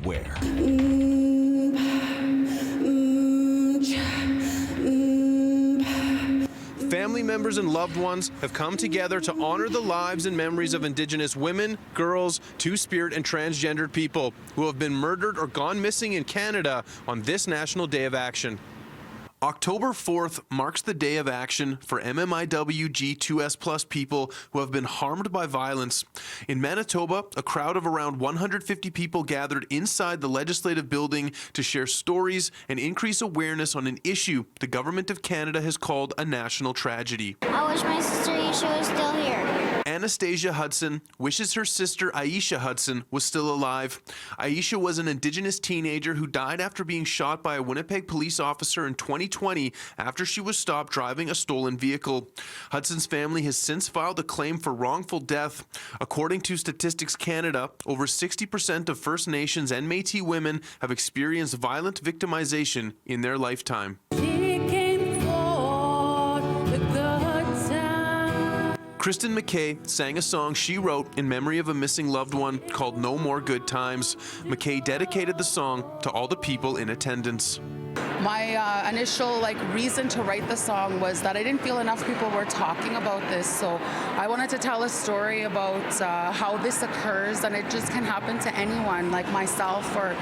where. Family members and loved ones have come together to honor the lives and memories of Indigenous women, girls, Two-Spirit and transgendered people who have been murdered or gone missing in Canada on this National Day of Action. October 4th marks the day of action for MMIWG2S+ people who have been harmed by violence. In Manitoba, a crowd of around 150 people gathered inside the legislative building to share stories and increase awareness on an issue the Government of Canada has called a national tragedy. I wish my sister Aisha was still here. Anastasia Hudson wishes her sister Aisha Hudson was still alive. Aisha was an Indigenous teenager who died after being shot by a Winnipeg police officer in 2020 after she was stopped driving a stolen vehicle. Hudson's family has since filed a claim for wrongful death. According to Statistics Canada, over 60% of First Nations and Métis women have experienced violent victimization in their lifetime. Kristen McKay sang a song she wrote in memory of a missing loved one called No More Good Times. McKay dedicated the song to all the people in attendance. My initial reason to write the song was that I didn't feel enough people were talking about this, so I wanted to tell a story about how this occurs, and it just can happen to anyone like myself, or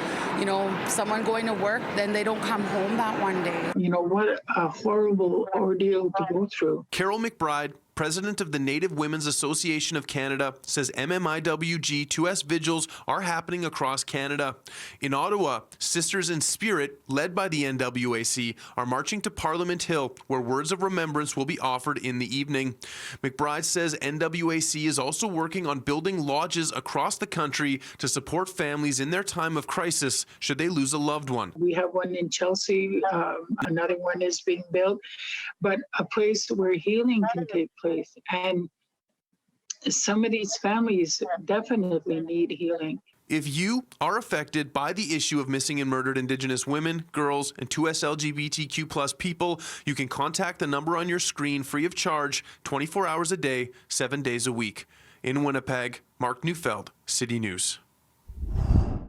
someone going to work, then they don't come home that one day. What a horrible ordeal to go through. Carol McBride, president of the Native Women's Association of Canada, says MMIWG2S vigils are happening across Canada. In Ottawa, Sisters in Spirit, led by the NWAC, are marching to Parliament Hill, where words of remembrance will be offered in the evening. McBride says NWAC is also working on building lodges across the country to support families in their time of crisis should they lose a loved one. We have one in Chelsea, another one is being built, but a place where healing can take place. And some of these families definitely need healing. If you are affected by the issue of missing and murdered Indigenous women, girls, and 2S LGBTQ+ people, you can contact the number on your screen free of charge, 24 hours a day, 7 days a week. In Winnipeg, Mark Neufeld, City News.